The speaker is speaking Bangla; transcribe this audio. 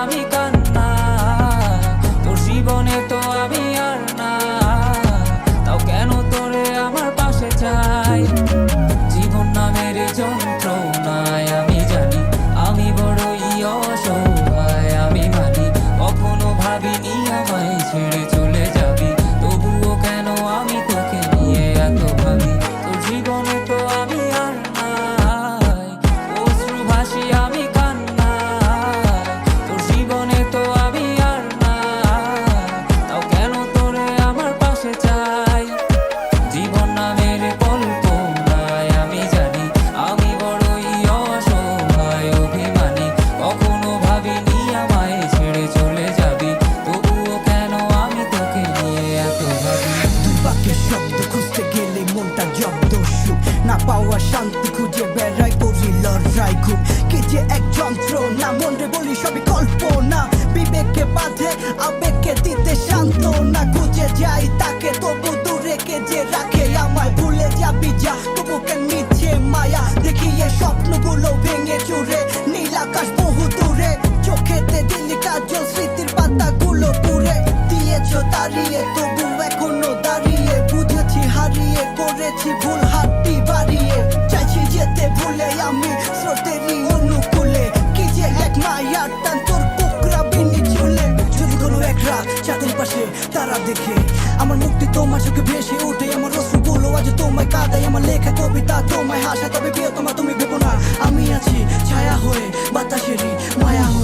আমি কান্না, তোর জীবনে তো আমি আর না, তাও কেন তোরে আমার পাশে চাই। জীবন নামের যন্ত্রণায় আমি জানি আমি বড়ই অসহায়, আমি মানি কখনো ভাবিনি আমায় ছেড়ে চলে যাবি, তবুও কেন আমি তোকে নিয়ে এত ভাবি। তোর জীবনে তো আমি আর নাই, অশ্রু ভাসি আমি কান্না, তোর জীবনে তো আমি আর নাই, তাও কেন তোরে আমার পাশে চাই। জীবন নামের কল্পনায় আমি জানি আমি বড়ই অসহায়, অভিমানী কখনো ভাবিনি আমায় ছেড়ে চলে যাবি, তবুও কেন আমি তোকে নিয়ে এত ভাবি। দুই বাক্যের শব্দ খুঁজতে গেলে মনটা জব্দ, সুখ না পাওয়া শান্তি খুঁজে বেড়াই, করি লড়াই খুব কি যে এক যন্ত্রণা, মন রে বলি সবই কল্পনা, বিবেককে বাঁধে আবেগকে দিতে সান্ত্বনা, খুঁজে যাই তাকে তবু দূরে কে যে রাখে আমায়, ভুলে যাবি যা তবু কেন মিছে মায়া, দেখি এ স্বপ্নগুলো ভেঙে চুরে, নীল আকাশ বহু দূরে, চোখেতে দিলি কাজল স্মৃতির পাতাগুলো পুড়ে দিয়েছ দাঁড়িয়ে, তবু এখনো দাঁড়িয়ে, বুঝেছি হারিয়ে করেছি ভুল, হাতটি বাড়িয়ে চাইছি যেতে ভুলে আমি স্রোতেরই অনুকূলে, কি যে এক মায়ার টান তোর কোকরা বিনি চুলে। যদি কোনো এক রাত চাঁদের পাশে তারা দেখে আমার মুক্তি তোমার চোখে ভেসে ওঠে, আমার অশ্রুগুলো আজ তোমায় কাঁদাই, আমার লেখা কবিতা তোমায় হাসা, তবে প্রিয় তোমার তুমি ভেবো না আমি আছি ছায়া হয়ে বাতাসেরই মায়া হয়ে।